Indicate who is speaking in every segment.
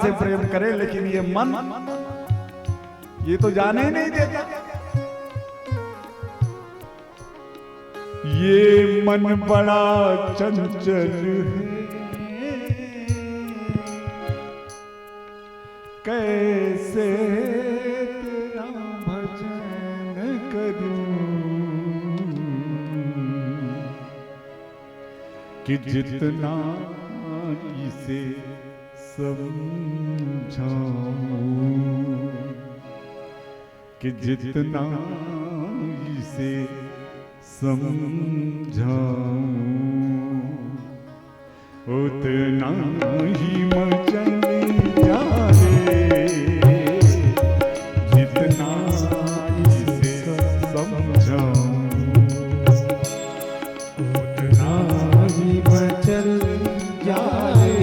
Speaker 1: से प्रेम करे, लेकिन ये मन ये तो जाने ही नहीं देता। ये मन बड़ा चंचल है, कैसे तेरा भजन करूं कि जितना इसे समझाऊं, कि जितना इसे समझाऊं उतना ही मचले जाए, जितना इसे समझाऊं
Speaker 2: उतना ही मचल जाए।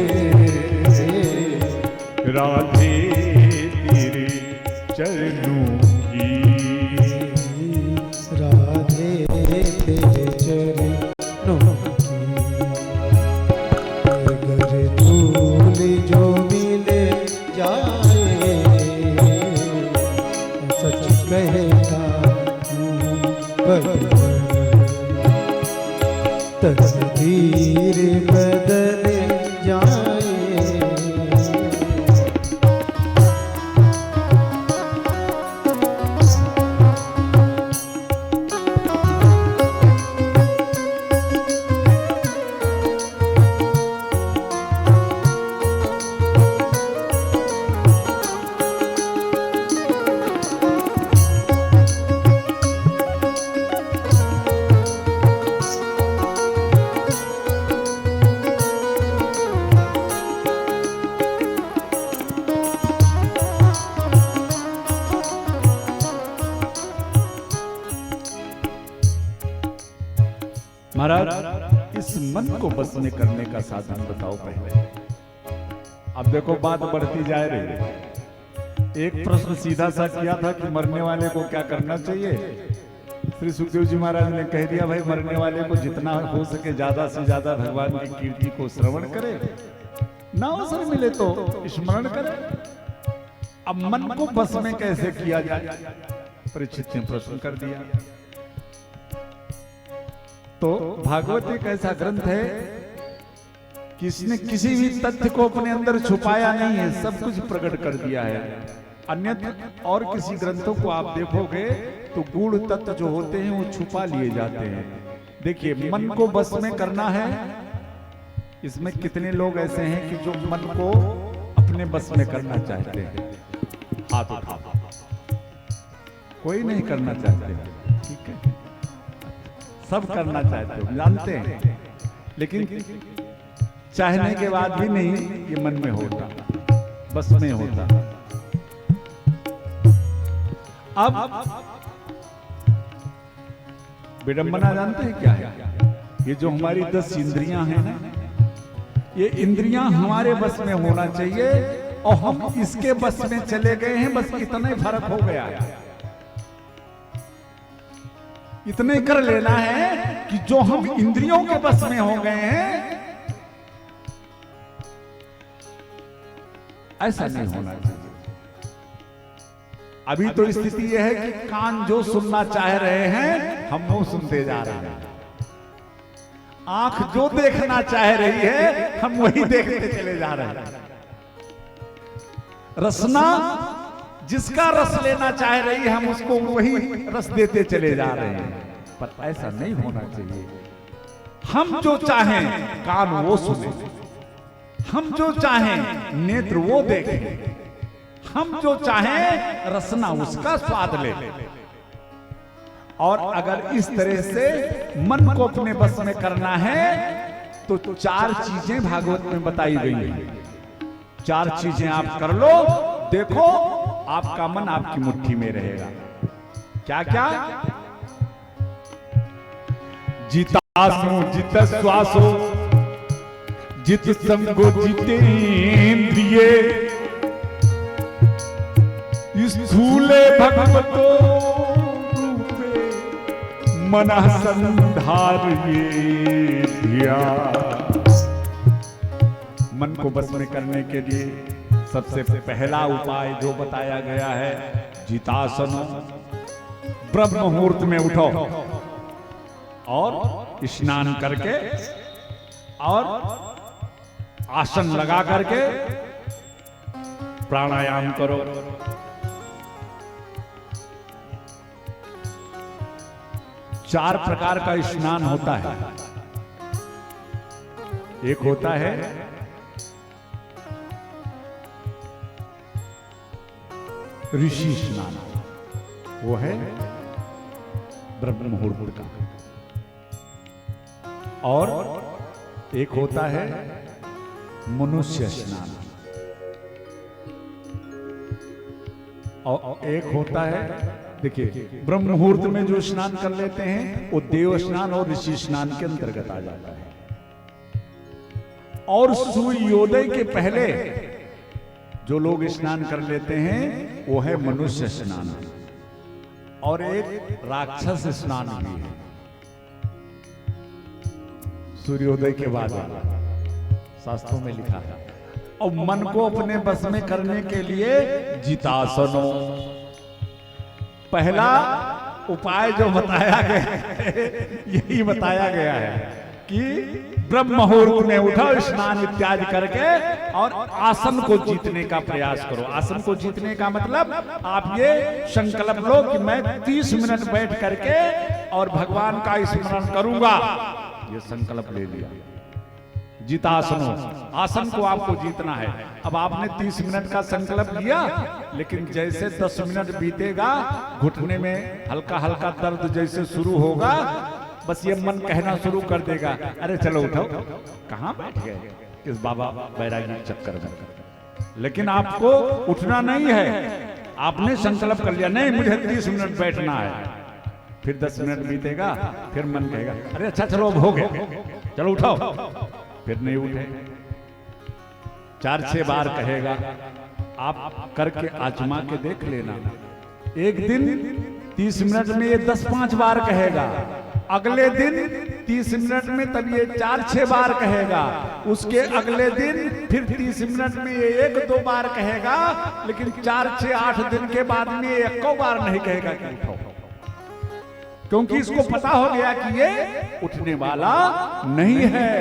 Speaker 1: राधे तेरे चरणों की,
Speaker 2: राधे तेरे चरणों की, अगर धूल जो मिले जाए, सच कहता हूँ बदल, तकदीर बदल जाए।
Speaker 1: महाराज, इस मन को बस में करने का साधन बताओ पहले। अब देखो बात बढ़ती जा रही है। एक प्रश्न सीधा सा किया था कि मरने वाले को क्या करना चाहिए। श्री सुखदेव जी महाराज ने कह दिया, भाई मरने वाले को जितना हो सके ज्यादा से ज्यादा भगवान की कीर्ति को श्रवण करे, ना अवसर मिले तो स्मरण करे। अब मन को बस में कैसे किया जाए, परीक्षित ने प्रश्न कर दिया। तो भागवत एक ऐसा ग्रंथ है कि इसने किसी भी तथ्य को अपने अंदर छुपाया नहीं है, सब कुछ प्रकट कर दिया है। अन्यथा और किसी ग्रंथों को आप देखोगे तो गूढ़ तत्व जो होते हैं वो छुपा लिए जाते हैं। देखिए, मन को बस में करना है, इसमें कितने लोग ऐसे हैं कि जो मन को अपने बस में करना चाहते हैं? हाथ उठाओ। कोई नहीं करना चाहते, ठीक है, सब करना चाहते हो, जानते हैं, लेकिन चाहने के बाद भी नहीं ये मन में होता, बस में होता। अब विडंबना जानते हैं क्या है? ये जो हमारी 10 इंद्रियां हैं ना, ये इंद्रियां हमारे बस में होना चाहिए और हम इसके बस में चले गए हैं। बस इतना ही फर्क हो गया है, इतने कर लेना है कि जो हम इंद्रियों के बस में हो गए हैं, ऐसा नहीं होना चाहिए। अभी तो स्थिति यह है कि कान जो सुनना चाह रहे हैं हम वो सुनते जा रहे हैं, आंख जो देखना चाह रही है हम वही देखते चले जा रहे हैं, रसना जिसका रस लेना चाह रही है हम उसको वही रस देते चले जा रहे हैं। पर ऐसा नहीं होना चाहिए। हम जो चाहें कान वो सुने, हम जो चाहें नेत्र वो देखें, हम जो चाहें रसना उसका स्वाद ले। और अगर इस तरह से मन को अपने बस में करना है तो 4 चीजें भागवत में बताई गई हैं। 4 चीजें आप कर लो, देखो आपका मन आपकी मुट्ठी में रहेगा। क्या क्या? जितासो जित श्वासो जित संगो जितेंद्रिय स्थूले भगवतो रूपे मनः संधार्ये धिया। मन को बस में करने के लिए सबसे पहला उपाय जो बताया गया है, जितासनो, ब्रह्म मुहूर्त में उठो और स्नान करके और आसन लगा करके प्राणायाम करो। चार प्रकार का स्नान होता है। एक होता है ऋषि स्नान, वो है ब्रह्म मुहूर्त का। और एक होता है मनुष्य स्नान, और एक होता है, देखिए ब्रह्म मुहूर्त में जो स्नान कर लेते हैं वो देव स्नान और ऋषि स्नान के अंतर्गत आ जाता है। और सूर्योदय के पहले जो लोग स्नान कर लेते हैं वो है मनुष्य स्नान। और एक राक्षस स्नान भी है सूर्योदय के बाद, शास्त्रों में लिखा है। और मन को अपने बस में करने के लिए जितासनो, पहला उपाय जो बताया गया है यही बताया गया है कि ब्रह्म मुहूर्त में उठो, स्नान इत्यादि करके और आसन को जीतने का प्रयास करो। आसन को जीतने का मतलब आप ये संकल्प लो कि मैं 30 मिनट बैठ करके और भगवान का स्मरण करूंगा, ये संकल्प ले लिया। जितासनो, आसन को आपको जीतना है। अब आपने 30 मिनट का संकल्प लिया, लेकिन जैसे 10 मिनट बीतेगा घुटने में हल्का हल्का दर्द जैसे शुरू होगा, बस ये मन कहना शुरू कर देगा, अरे चलो उठो, कहां बैठ गए इस बाबा बैरागी चक्कर में। लेकिन आपको उठना नहीं है, आपने संकल्प कर लिया नहीं मुझे 30 मिनट बैठना है। फिर 10 मिनट बीतेगा, फिर मन कहेगा अरे अच्छा चलो अब हो गया, चलो उठो, फिर नहीं उठे। 4-6 बार कहेगा, आप करके आजमा के देख लेना। एक दिन 30 मिनट में ये 10-5 बार कहेगा, अगले दिन 30 मिनट में तब ये 4-6 बार कहेगा, उसके अगले दिन फिर 30 मिनट में ये 1-2 बार कहेगा, लेकिन 4-6-8 दिन के बाद में ये 1 बार नहीं कहेगा कि उठो, क्योंकि इसको पता हो गया कि ये उठने वाला नहीं है।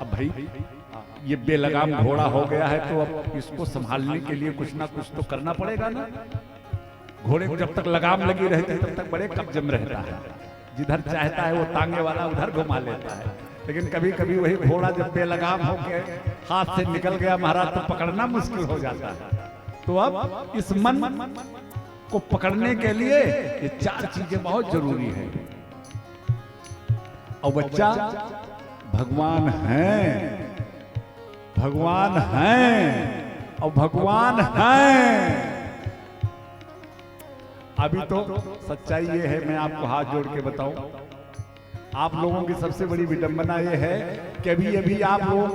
Speaker 1: अब भाई ये बेलगाम घोड़ा हो गया है, तो अब इसको संभालने के लिए कुछ ना कुछ तो करना पड़ेगा ना। घोड़े को जब तक लगाम लगी रहती है तब तक बड़े कब्जे में रहता है, जिधर चाहता है वो टांगे वाला उधर घुमा लेता है। लेकिन कभी कभी वही घोड़ा जब बेलगाम होके हाथ से निकल गया महाराज, तो पकड़ना मुश्किल हो जाता है। तो अब इस मन को पकड़ने के लिए ये 4 चीजें बहुत जरूरी है। और बच्चा भगवान है, भगवान है और भगवान है। अभी तो सच्चाई ये है, मैं आपको हाथ जोड़ के बताऊं, आप लोगों की सबसे बड़ी विडंबना ये है कि अभी आप लोग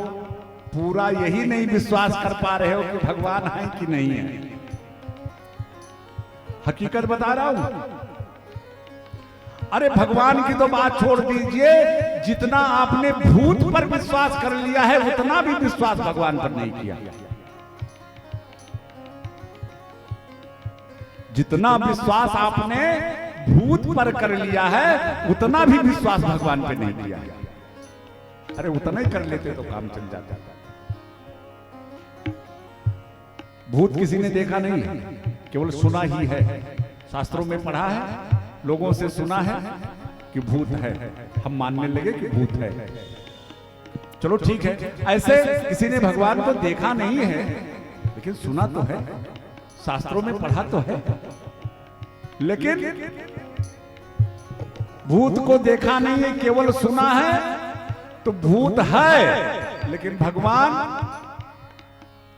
Speaker 1: पूरा यही नहीं विश्वास कर पा रहे हो कि भगवान है कि नहीं है। हकीकत बता रहा हूं। अरे भगवान की तो बात छोड़ दीजिए, जितना आपने भूत पर विश्वास कर लिया है उतना भी विश्वास भगवान पर नहीं किया। जितना विश्वास आपने भूत पर कर लिया है उतना भी विश्वास भगवान पे नहीं किया। अरे उतना ही कर लेते तो काम चल जाता। भूत किसी ने देखा नहीं है, केवल सुना ही है। शास्त्रों में पढ़ा है, लोगों से सुना है कि भूत है, हम मानने लगे कि भूत है। चलो ठीक है, ऐसे किसी ने भगवान को देखा नहीं है, लेकिन सुना तो है, शास्त्रों में पढ़ा तो है। लेकिन भूत को देखा नहीं है, केवल सुना है, तो भूत है, लेकिन भगवान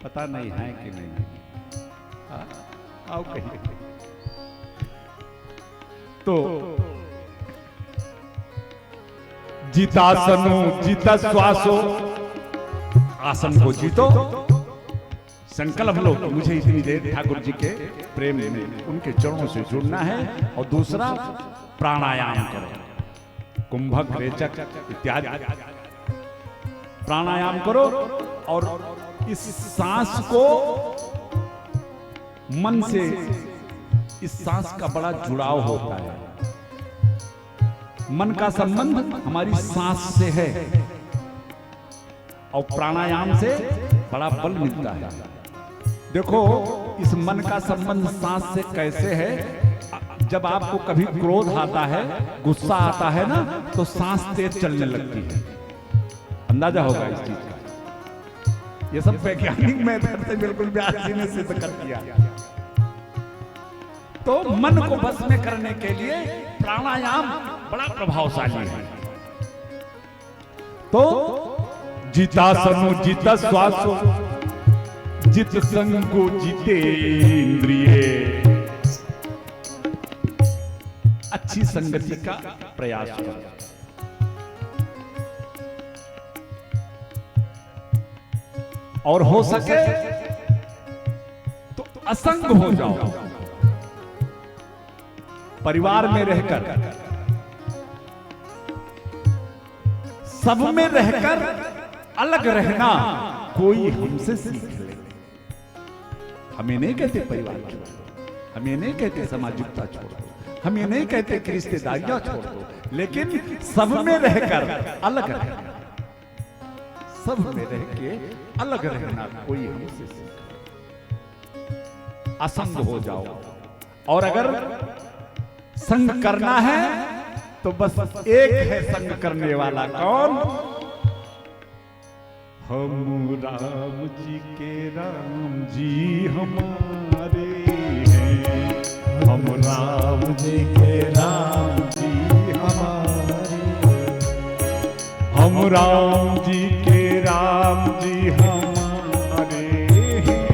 Speaker 1: पता नहीं है कि नहीं। आओ कहिए। तो जितासनु जिता श्वासो, आसन को जीतो, संकल्प लो कि मुझे इतनी देर ठाकुर जी के प्रेम में उनके चरणों से जुड़ना है। और दूसरा प्राणायाम करो, कुंभक रेचक इत्यादि प्राणायाम करो और इस सांस को मन से, इस सांस का बड़ा जुड़ाव होता है। मन का संबंध हमारी सांस से है और प्राणायाम से बड़ा बल मिलता है। देखो इस मन का संबंध सांस से कैसे है। जब आपको कभी क्रोध आता है, गुस्सा आता है ना, तो सांस तेज चलने लगती है। अंदाजा होगा इस चीज का। ये सब वैज्ञानिक मेथड से बिल्कुल व्यास जी ने सिद्ध कर दिया। तो मन को बस में करने के लिए प्राणायाम बड़ा प्रभावशाली है। तो जितासनो जित श्वासो जित संगो जितेंद्रिय, अच्छी संगति का प्रयास करो। और हो सके तो असंग हो जाओ। परिवार में रहकर, सब में रहकर अलग रहना कोई हमसे सीख ले। हमें नहीं कहते परिवार छोड़ो, हमें नहीं कहते सामाजिकता छोड़ो, हम ये नहीं कहते कि रिश्तेदारियां छोड़ दो, लेकिन सब में रहकर अलग रहना, सब में रह के अलग रहना कोई हमसे सीख। असंग हो जाओ। और अगर संग करना है तो बस एक है संग करने वाला, कौन? हम राम जी के राम जी हमारे हैं, हम राम जी के राम जी हमारे, हम राम जी के राम जी हमारे हैं,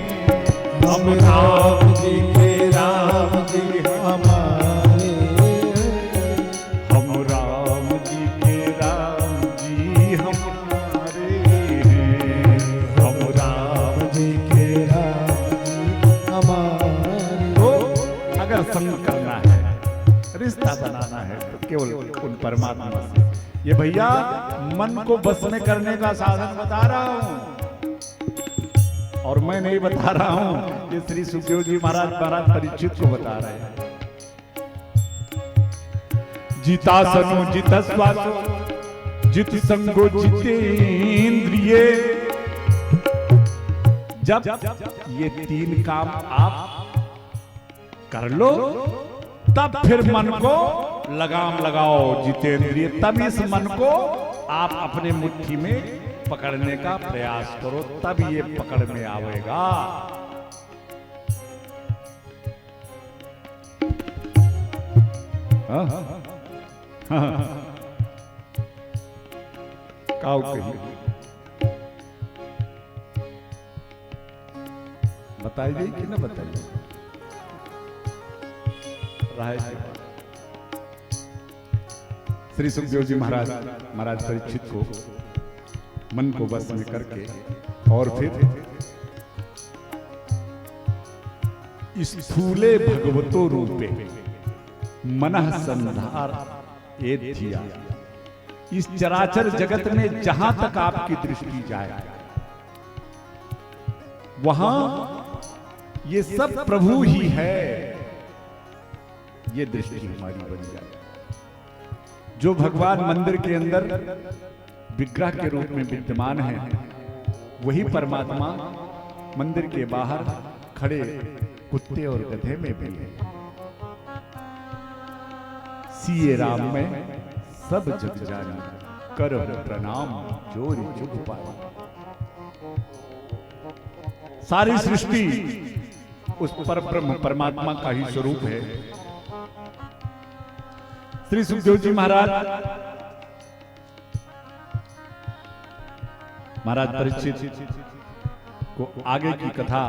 Speaker 1: हम राम जी के राम जी हमारे, हम राम जी के राम जी हमारे हैं, हम राम जी के राम जी हमारे। तो अगर संग करना है, रिश्ता बनाना है, तो केवल उन परमात्मा से। ये भैया मन को बस में करने का साधन बता रहा हूं, और मैं नहीं बता रहा हूं, ये श्री सुखदेव जी महाराज परीक्षित को बता रहे हैं। जितासनो जित श्वासो जित संगो जितेंद्रिय। जब ये तीन काम आप कर लो, तब फिर मन को लगाम लगाओ जितेंद्रिय। तब इस मन को आप अपने मुट्ठी में पकड़ने का प्रयास करो, तब ये पकड़ में आवेगा। काऊ कही बताइए कि ना बताइए? राय श्री सुखदेव जी महाराज परीक्षित को मन को बस में करके और फिर स्थूले भगवतो रूपे मनः संधार एधिया। इस चराचर जगत में जहां तक आपकी दृष्टि जाए, वहां ये सब प्रभु ही है, ये दृष्टि हमारी बन जाए। जो भगवान मंदिर के अंदर विग्रह के रूप में विद्यमान है, वही परमात्मा मंदिर के बाहर खड़े कुत्ते और गधे में भी है। सिए राम में सब जग जानी, कर प्रणाम जोरी जुग पाई। सारी सृष्टि उस परब्रह्म परमात्मा का ही स्वरूप है। श्री सुखदेव जी महाराज परीक्षित को आगे की कथा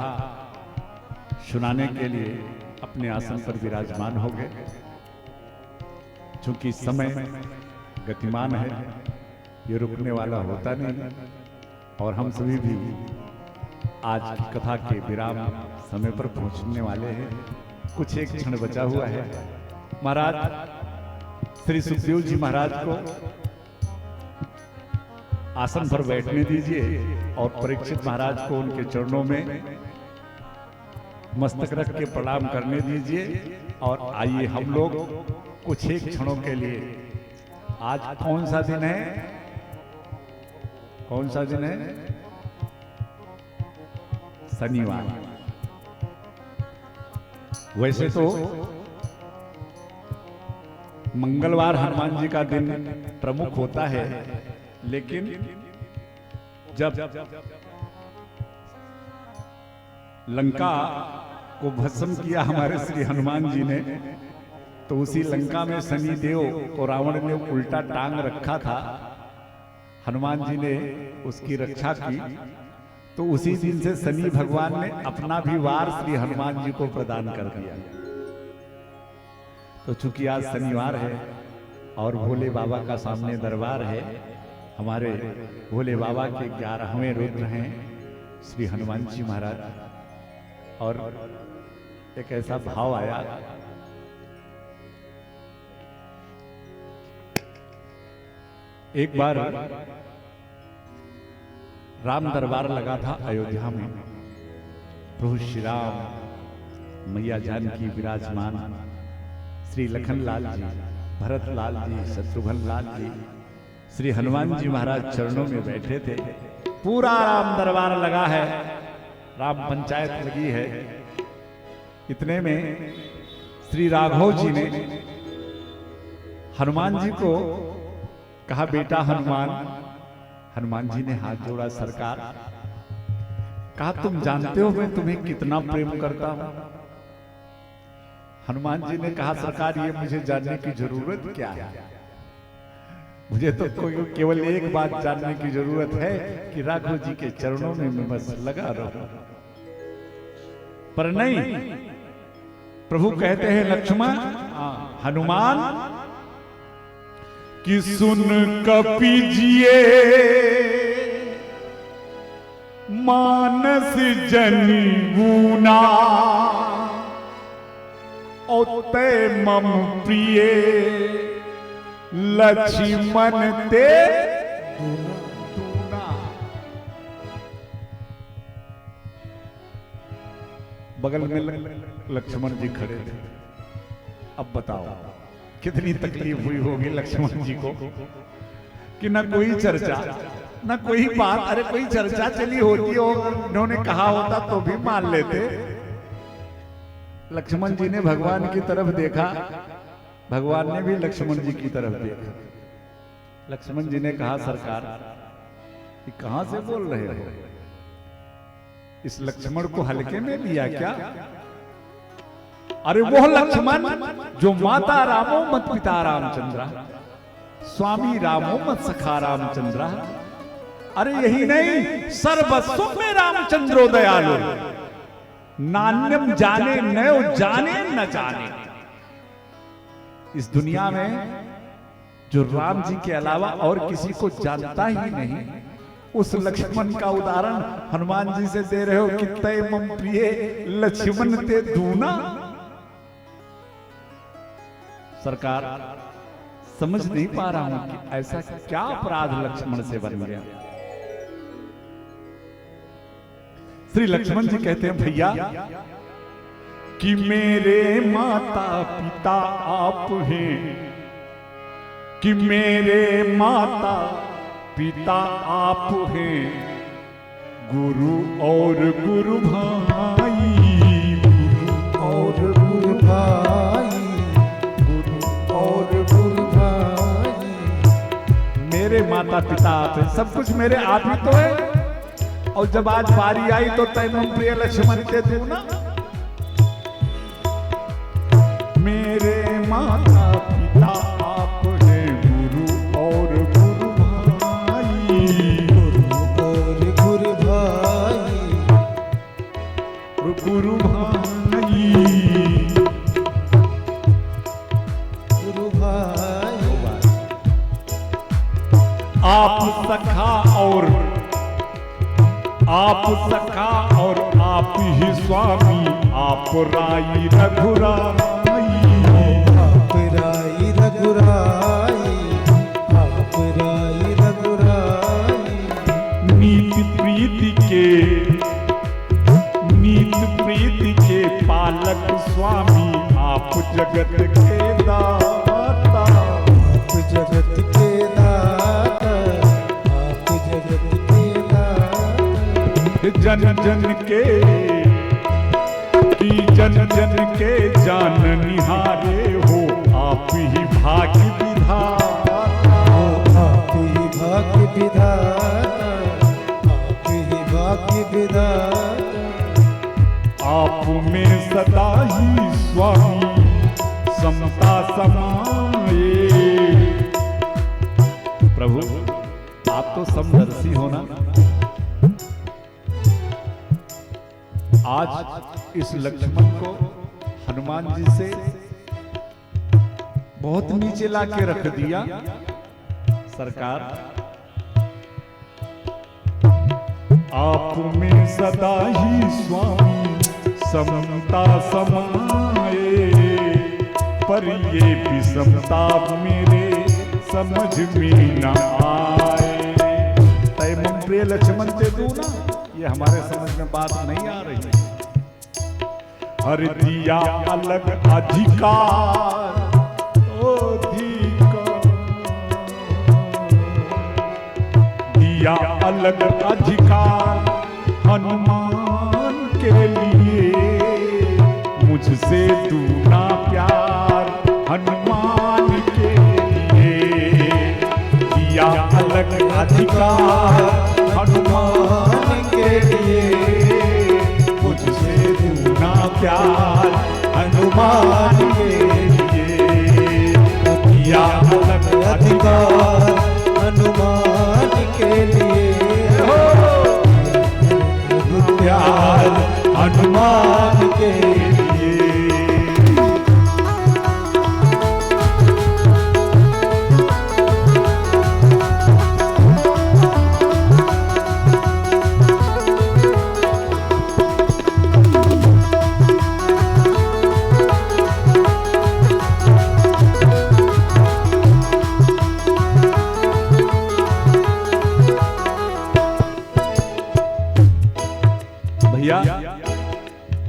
Speaker 1: सुनाने के लिए अपने आसन पर विराजमान हो गए। चूंकि समय गतिमान है, ये रुकने वाला होता नहीं, और हम सभी भी आज की कथा के विराम समय पर पहुंचने वाले हैं। कुछ एक क्षण बचा हुआ है। महाराज श्री सुखदेव जी महाराज को आसन पर बैठने दीजिए और परीक्षित महाराज को उनके चरणों में मस्तक रख के प्रणाम करने दीजिए। और आइए हम लोग कुछ एक क्षणों के लिए, आज कौन सा दिन है, कौन सा दिन है? शनिवार। वैसे तो मंगलवार हनुमान जी का दिन प्रमुख होता है, लेकिन जब लंका को भस्म किया हमारे श्री हनुमान जी ने, तो उसी लंका में शनि देव को रावण ने उल्टा टांग रखा था। हनुमान जी ने उसकी रक्षा की, तो उसी दिन से शनि भगवान ने अपना भी वार श्री हनुमान जी को प्रदान कर दिया। तो चूंकि आज शनिवार है और भोले बाबा का सामने दरबार है, हमारे भोले बाबा के 11वें रुद्र हैं श्री हनुमान जी महाराज, और एक ऐसा भाव आया, एक बार राम दरबार लगा था अयोध्या में। प्रभु श्री राम, मैया जानकी विराजमान, श्री लखन लाल जी, भरत लाल जी, शत्रुघ्न लाल जी, श्री हनुमान जी महाराज चरणों में बैठे थे। पूरा राम दरबार लगा है, राम पंचायत लगी है। इतने में श्री राघव जी ने हनुमान जी को कहा, बेटा हनुमान। हनुमान जी ने हाथ जोड़ा, सरकार। कहा, तुम जानते हो मैं तुम्हें कितना प्रेम करता हूं। हनुमान जी ने कहा, सरकार ये मुझे जानने की जरूरत क्या है? मुझे तो केवल एक बात जानने की जरूरत है कि राघव जी के चरणों में मैं बस लगा रहूं। पर नहीं, प्रभु कहते हैं, लक्ष्मण हनुमान कि सुन कपिजिए मानस जनी बूना, ओते मम प्रिय लक्ष्मण ते दूना। बगल में लक्ष्मण जी खड़े थे। अब बताओ कितनी तकलीफ हुई होगी लक्ष्मण जी को कि न कोई चर्चा, न कोई बात। अरे कोई चर्चा चली होती हो, इन्होंने कहा होता तो भी मान लेते। लक्ष्मण जी ने भगवान की तरफ देखा, भगवान ने भी लक्ष्मण जी की तरफ देखा। लक्ष्मण जी ने कहा, सरकार ये कहां से बोल रहे हो? इस लक्ष्मण को हल्के में लिया क्या? अरे वो लक्ष्मण जो माता रामो मत पिता रामचंद्र, स्वामी रामो मत सखा रामचंद्र। अरे यही नहीं, सर्वस्व में रामचंद्रो दयालु, नान्यम जाने न जाने न जाने। इस दुनिया में जो राम जी के अलावा और किसी को जानता ही नहीं, उस लक्ष्मण का उदाहरण हनुमान जी से दे रहे हो कि तय मम प्रिय लक्ष्मण ते दूना। सरकार समझ नहीं पा रहा हूं कि ऐसा क्या अपराध लक्ष्मण से बन गया। श्री लक्ष्मण जी कहते हैं, भैया कि मेरे माता पिता आप हैं, कि मेरे माता पिता आप हैं, गुरु और गुरु भाई,
Speaker 2: गुरु और गुरु भाई, गुरु और गुरु भाई।
Speaker 1: मेरे माता पिता आप हैं, सब कुछ मेरे आप ही तो है। और जब आज बारी आई तो तैमम प्रिय लक्ष्मण के दूना। मेरे माता पिता आप हैं, गुरु और गुरु भाई,
Speaker 2: गुरु और गुरु भाई,
Speaker 1: गुरु भाई,
Speaker 2: गुरु भाई।
Speaker 1: आप सखा और आप ही स्वामी, आप राई रघुराई,
Speaker 2: आप राई रघुराई, आप राई रघुराई।
Speaker 1: नीत प्रीति के पालक स्वामी आप जगत के दाता।
Speaker 2: आप जगत के दाता, आप जगत के दाता।
Speaker 1: जन जन के की जन जन के जान निहारे हो आप ही भाग्य विधाता।
Speaker 2: आप ही भाग्य विधाता, आप ही भाग्य विधाता।
Speaker 1: आप में सदा ही स्वामी समता समाये। प्रभु आप तो समदर्शी हो ना। आज इस लक्ष्मण को हनुमान जी से बहुत नीचे लाके रख दिया। सरकार आप में सदा ही स्वामी समता समाये, पर ये विषमता मेरे समझ में न आए। तय मन प्रिय लक्ष्मण से तू ना, ये हमारे समझ में बात नहीं आ रही। हर दिया अलग अधिकार, दिया अलग अधिकार हनुमान के लिए, मुझसे तू ना प्यार हनुमान के लिए। दिया अलग अधिकार हनुमान के लिए, मुझसे तू ना प्यार हनुमान के लिए। दिया अलग अधिकार
Speaker 2: हनुमान के लिए,
Speaker 1: प्यार हनुमान के लिए। भैया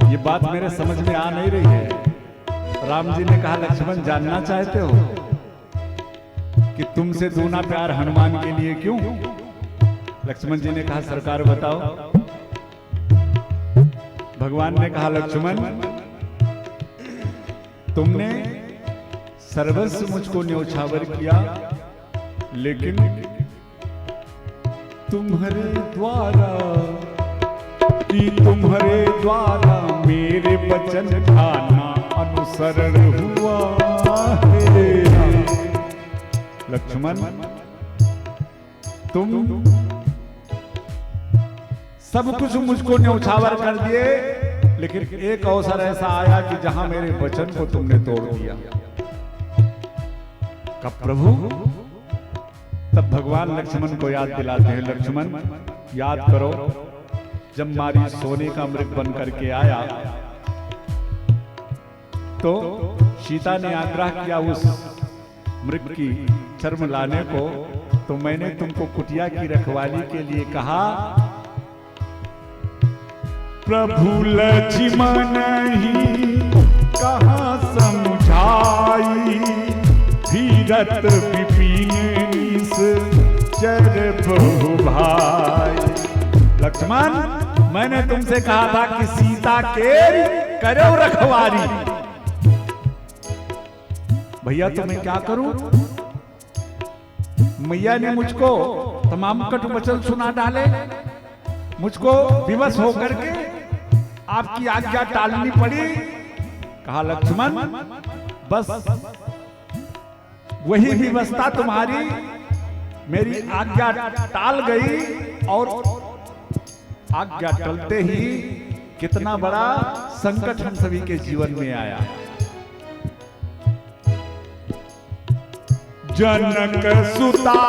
Speaker 1: ये बात मेरे समझ में आ नहीं रही है। राम जी ने कहा लक्ष्मण जानना चाहते हो कि तुमसे दूना प्यार हनुमान के लिए क्यों? लक्ष्मण जी ने कहा सरकार बताओ। भगवान ने कहा लक्ष्मण तुमने सर्वस्व मुझको न्योछावर किया, लेकिन तुम्हारे द्वारा कि तुम्हारे द्वारा मेरे वचन का ना अनुसरण हुआ है। लक्ष्मण तुम सब कुछ मुझको न्योछावर कर दिए, लेकिन एक अवसर ऐसा आया कि जहां मेरे वचन को तुमने तोड़ दिया। कब प्रभु? तब भगवान लक्ष्मण को याद दिलाते हैं, लक्ष्मण याद करो जब मारी सोने का मृग बन करके आया तो सीता ने आग्रह किया उस मृग की चर्म लाने को, तो मैंने तुमको कुटिया की रखवाली के लिए कहा। प्रभु लक्ष्मण ही कहाँ समझाई, धीरथ विपिन चर बहु भाई। लक्ष्मण मैंने तुमसे कहा था कि सीता के करो रखवारी। भैया तो मैं क्या करूं? मैया ने मुझको तमाम कट वचन सुना डाले, मुझको विवश होकर के आपकी आज्ञा टालनी पड़ी। कहा लक्ष्मण बस वही विवशता तुम्हारी मेरी आज्ञा टाल गई, और आज्ञा टलते ही कितना बड़ा संकट हम सभी के जीवन में आया। जनक सुता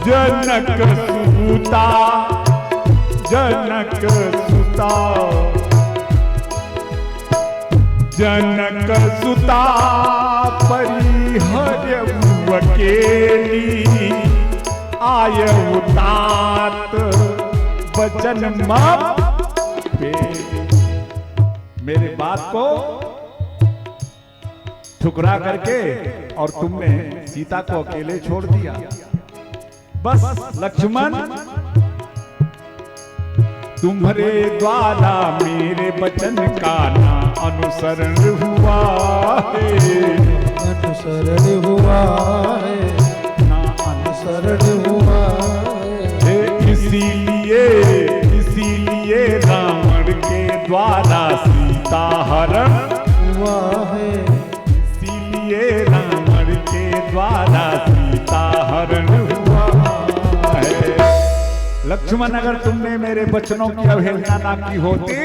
Speaker 1: जनक सुता जनक सुता जनक सुता परिहरऊ अकेली आयऊ तात वचन माप पे मेरे बात को ठुकरा करके और तुमने सीता को अकेले छोड़ दिया। बस लक्ष्मण, तुम्हारे द्वारा मेरे वचन का ना अनुसरण हुआ है,
Speaker 2: अनुसरण हुआ है,
Speaker 1: ना
Speaker 2: अनुसरण हुआ है।
Speaker 1: इसीलिए रावण के द्वारा सीता हरण
Speaker 2: हुआ है,
Speaker 1: इसीलिए रावण के द्वारा सीता हरण हुआ है। लक्ष्मण, अगर तुमने मेरे वचनों की अवहेलना ना की होती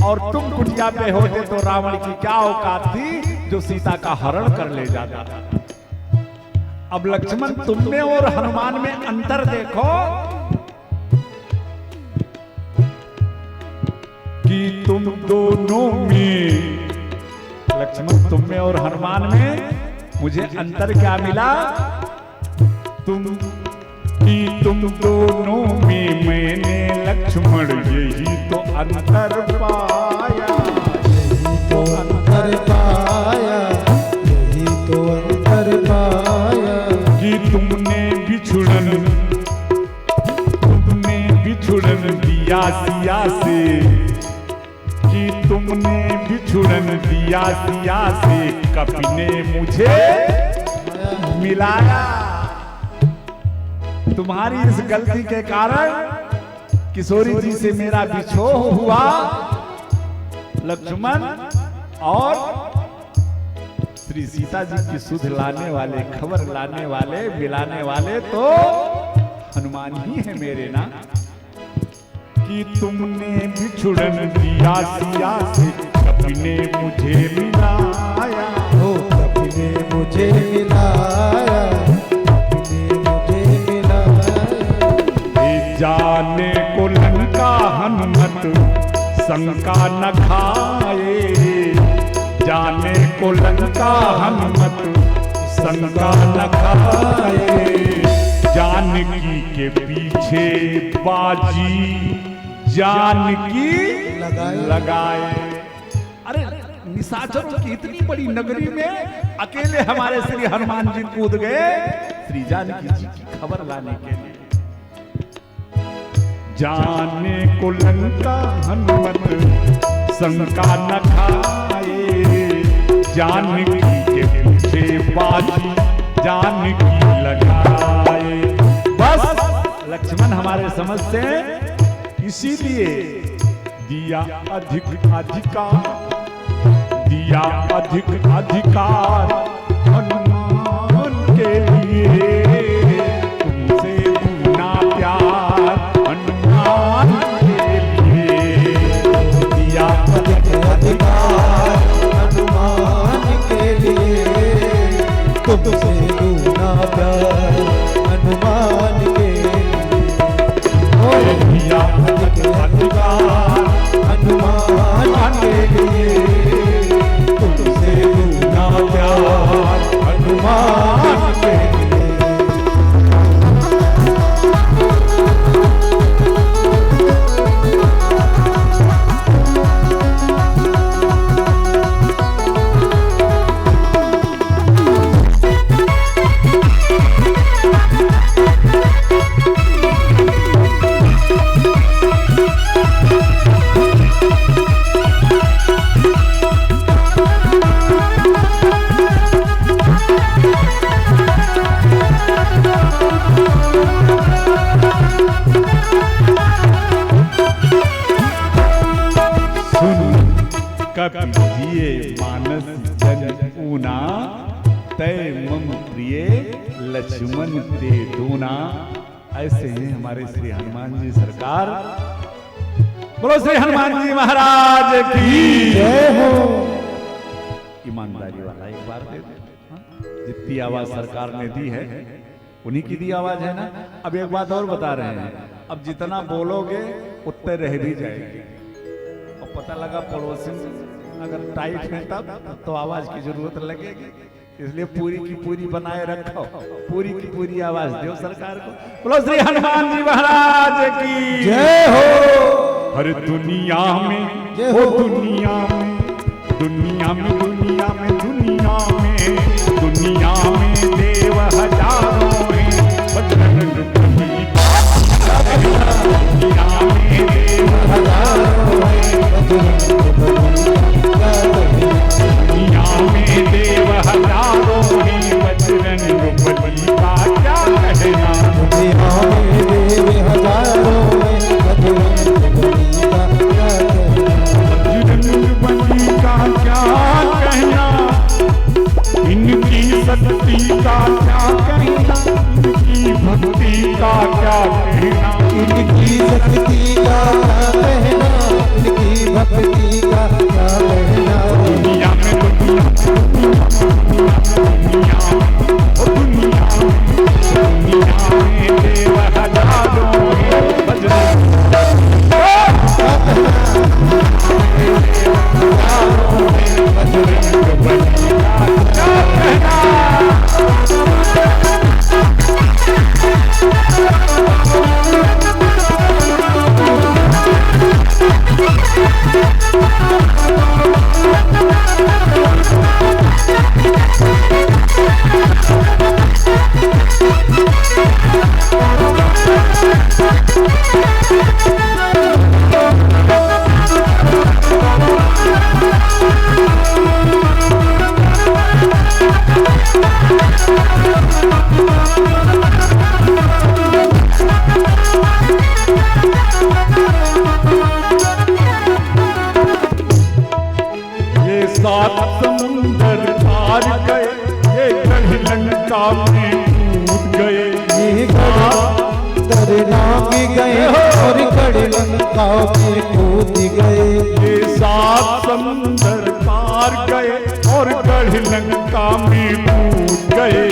Speaker 1: और तुम कुटिया पे होते तो रावण की क्या औकात थी जो सीता का हरण कर ले जाता। अब लक्ष्मण, तुमने और हनुमान में अंतर देखो कि तुम दोनों में, लक्ष्मण तुम में और हनुमान में मुझे अंतर क्या मिला? तुम दोनों में मैंने लक्ष्मण यही तो अंतर पाया,
Speaker 2: यही तो अंतर पाया, यही तो अंतर पाया।
Speaker 1: कि तुमने बिछुड़न दिया सिया से, कि तुमने बिछुड़न दिया सिया से, कपि ने मुझे मिलाया। तुम्हारी इस गलती के कारण किशोरी जी से मेरा बिछोह हुआ लक्ष्मण, और श्री सीता जी की सुध लाने वाले, खबर लाने वाले, मिलाने वाले तो हनुमान ही है मेरे ना। कि तुमने बिछुड़न दिया सिया से, कपि ने मुझे मिलाया,
Speaker 2: ओ कपि ने मुझे मिलाया, कपि ने मुझे मिलाया।
Speaker 1: जाने को लंका हनुमत शंका न खाए, जाने को लंका हनुमत शंका न खाए। जानकी के पीछे बाजी जानकी लगाए। अरे निशाचरों की इतनी बड़ी नगरी में अकेले हमारे श्री हनुमान जी कूद गए श्री जानकी जी की खबर लाने के लिए। जाने को लंका हनुमत शंका न खाए, जानकी के पीछे बाजी जानकी लगाए। बस लक्ष्मण हमारे समझ से, इसीलिए दिया अधिक अधिकार हनुमान के लिए, तुमसे दूना प्यार हनुमान के लिए।
Speaker 2: दिया अधिक अधिकार हनुमान के लिए, तुमसे दूना प्यार हनुमान के लिए।
Speaker 1: दिया अधिक अधिकार
Speaker 2: हनुमान के लिए, तुमसे दूना प्यार हनुमान के लिए।
Speaker 1: कपि दिए मानस जन ऊना, तय मम प्रिय लक्ष्मण ते दूना। ऐसे हैं हमारे श्री हनुमान जी सरकार। बोलो श्री हनुमान जी महाराज की
Speaker 2: जय हो।
Speaker 1: ईमानदारी वाला एक बार दे दे। जितनी आवाज सरकार ने दी है उन्हीं की दी आवाज है ना। अब एक बात और बता रहे हैं, अब जितना बोलोगे उतने रह भी जाएगी। और पता लगा पड़ोसी अगर टाइट है तब तो आवाज की जरूरत लगेगी। इसलिए पूरी की पूरी बनाए रखो, पूरी की पूरी आवाज दो सरकार को। बोलो श्री हनुमान जी महाराज की
Speaker 2: जय हो।
Speaker 1: हर दुनिया में
Speaker 2: जय
Speaker 1: हो,
Speaker 2: हो।
Speaker 1: दुनिया में दुनिया में दुनिया में दुनिया में दुनिया में देव हजारों हैं, बजरंग बली दुनिया में देव हजारों हैं, दुनिया में देव हजारों हैं, बजरंग बली का क्या कहना।
Speaker 2: दुनिया में देव हजारों हैं, बजरंग बली का क्या कहना।
Speaker 1: बजरंग बली का क्या कहना, इनकी शक्ति का क्या कहना, इनकी भक्ति का क्या कहना।
Speaker 2: इनकी शक्ति का क्या कहना, इनकी भक्ति का क्या कहना।
Speaker 1: दुनिया में दुनिया में देव हजारों हैं, बजरंग बली का क्या कहना। ये सात समुंदर पार गए, ये गढ़ लंका में कूद गए।
Speaker 2: ये दरना में गए और कड़ लंका में कूद गए।
Speaker 1: ये सात समुंदर पार गए और गढ़ लंका में कूद गए।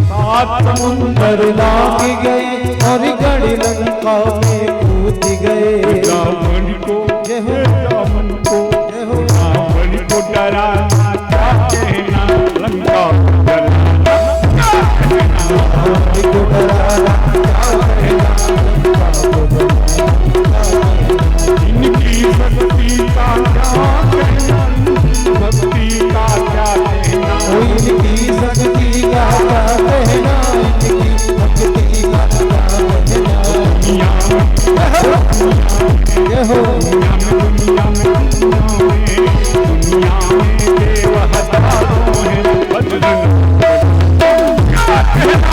Speaker 1: सात समुंदर
Speaker 2: दरना में गए और कड़ लंका में कूद गए।
Speaker 1: रावण को
Speaker 2: जय हो।
Speaker 1: रावण को
Speaker 2: जय हो।
Speaker 1: रावण को डराना क्या कहना, लंका को डराना क्या कहना।
Speaker 2: रावण को डराना क्या कहना, लंका को डराना क्या कहना।
Speaker 1: इनकी शक्ति का क्या कहना, इनकी भक्ति का क्या कहना।
Speaker 2: ओ इनकी शक्ति का क्या कहना, इनकी भक्ति का क्या कहना।
Speaker 1: दुनिया में
Speaker 2: जय हो।
Speaker 1: दुनिया में दुनिया में देव हजारों हैं, बजरंग क्या कहना।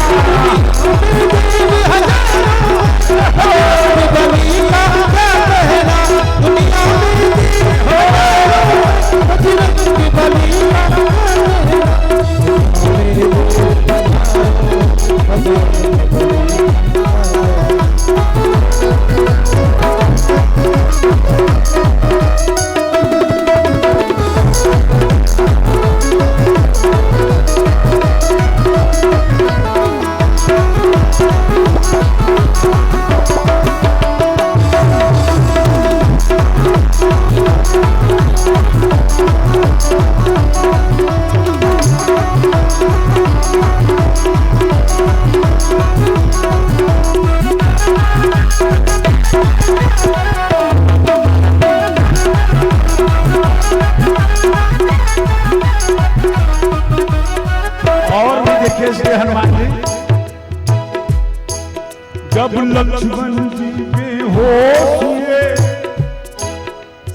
Speaker 1: और भी देखिए श्री हनुमान जी, जब लक्ष्मण जी बेहोश हुए,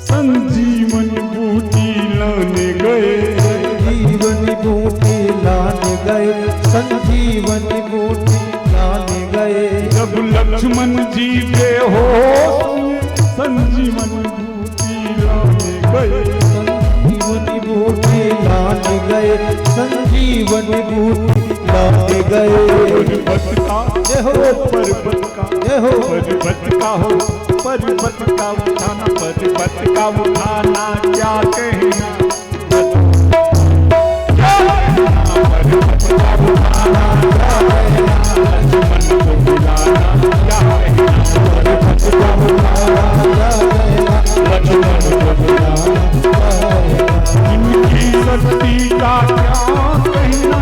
Speaker 1: संजीवन बूटी लाने गए।
Speaker 2: संजीवनी बूटी लाने गए, संजीवनी बूटी लाने गए।
Speaker 1: जब लक्ष्मण जी बेहोश हुए, संजीवन बूटी लाने गए।
Speaker 2: संजीवनी बूटी लाने गए, संजीवनी बूटी लाने गए।
Speaker 1: पर्वत का
Speaker 2: जय हो।
Speaker 1: पर्वत का
Speaker 2: जय हो।
Speaker 1: पर्वत का हो, पर्वत का उठाना, पर्वत का उठाना क्या कहना। पर्वत का उठाना क्या कहना, लक्ष्मण को बुलाना क्या कहना। पर्वत का उठाना क्या कहना, लक्ष्मण को बुलाना क्या कहना। इनकी शक्ति का क्या कहना,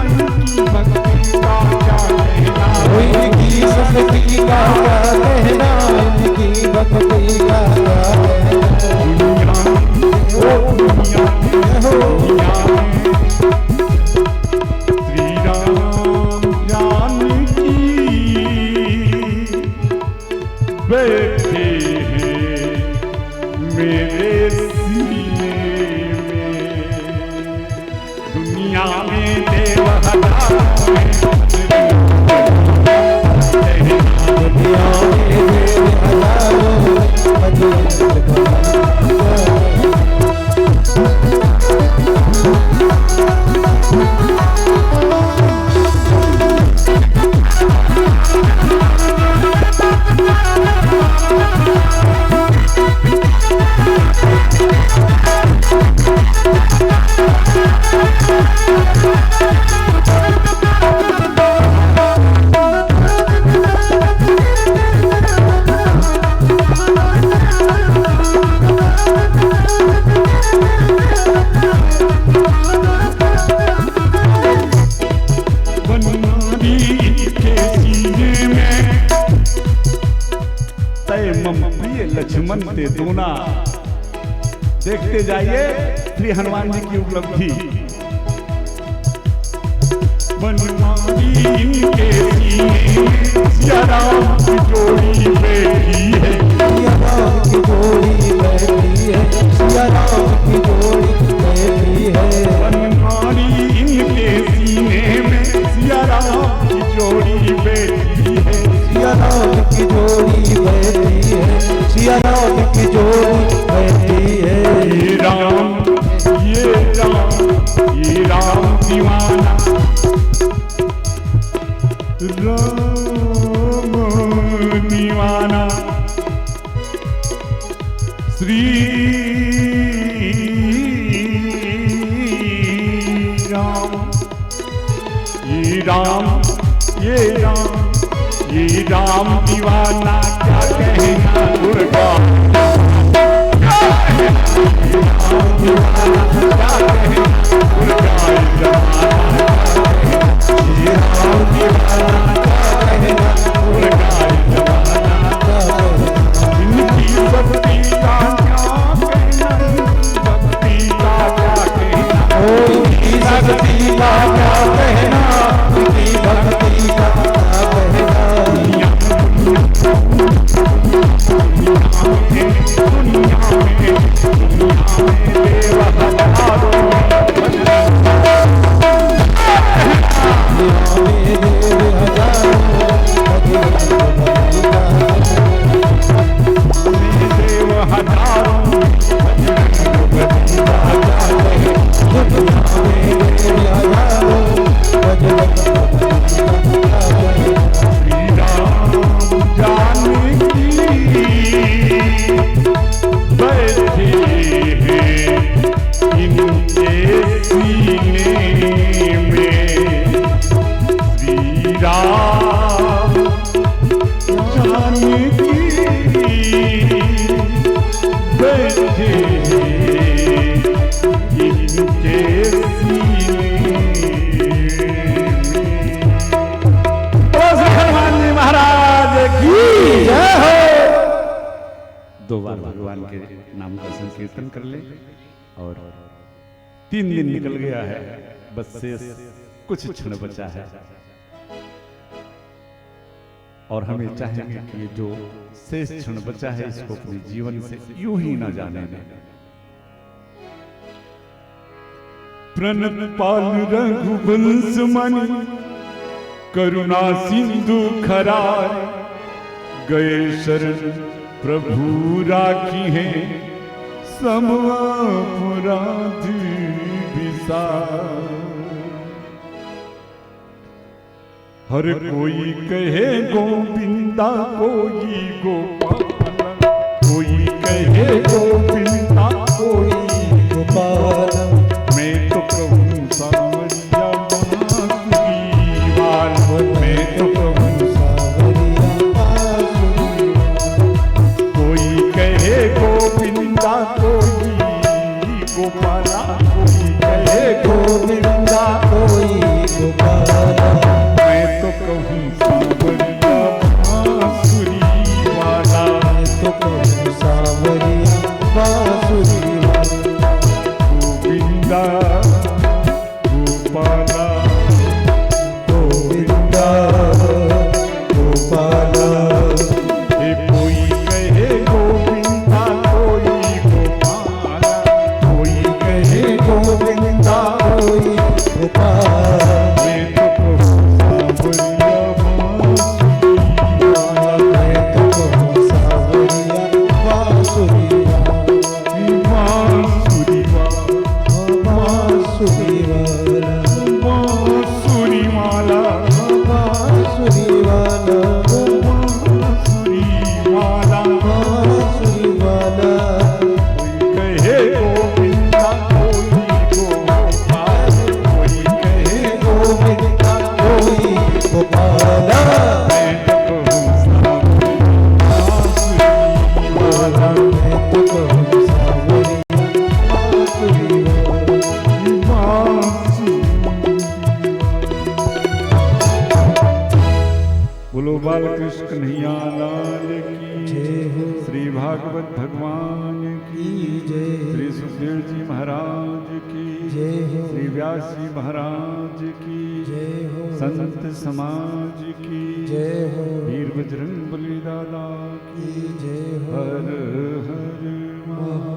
Speaker 1: लक्ष्मण ते दूना। देखते जाइए श्री हनुमान जी की उपलब्धि। बनवारी इनके सीने सिया राम की जोड़ी बैठी है,
Speaker 2: सिया राम की जोड़ी बैठी है, सिया राम की जोड़ी बैठी है।
Speaker 1: बनवारी इनके सीने में सिया राम की जोड़ी बैठी है,
Speaker 2: सिया राम की जोड़ी बैठी है, सिया राम की जोड़ी बैठी है।
Speaker 1: ये राम दीवाना, राम दीवाना। श्री राम, ये राम दीवाना क्या कहना दुर्गा, दो बार भगवान के नाम का संकीर्तन कर ले। और 3 दिन निकल गया है, बस शेष कुछ क्षण बचा है और हमें चाहेंगे कि ये जो शेष क्षण बचा है इसको अपने जीवन से यूं ही न जाने दें। प्रणपाल रघुवंश मणि करुणा सिंधु खरार, गए शरण प्रभु राखी है सम अपराध विसार। हर कोई कहे गोविंदा कोई गोपाला, कोई कहे गोविंदा कोई
Speaker 2: गोपाला।
Speaker 1: मैं तो कहूँ सांवरिया बांसुरी वाला, मैं तो कहूँ सांवरिया बांसुरी। कोई कहे गोविंदा कोई गोपाला, कोई कहे गोविंदा
Speaker 2: कोई गोपाला।
Speaker 1: मैं तो कहूँ सांवरिया बांसुरी वाला,
Speaker 2: मैं तो कहूँ सांवरिया बांसुरी वाला।
Speaker 1: गोविंदा गोपाला,
Speaker 2: गोविंदा गोपाला।
Speaker 1: हे कोई कहे गोविंदा कोई गोपाला, कोई कहे बोलो बाल कृष्ण कन्हैया लाल की
Speaker 2: जय हो।
Speaker 1: श्री भागवत भगवान की
Speaker 2: जय।
Speaker 1: श्री सुखदेव जी महाराज की
Speaker 2: जय हो।
Speaker 1: श्री व्यास जी महाराज की
Speaker 2: जय हो।
Speaker 1: संत समाज की
Speaker 2: जय हो।
Speaker 1: वीर बजरंग बली दादा की
Speaker 2: जय हो।
Speaker 1: हर हर महादेव।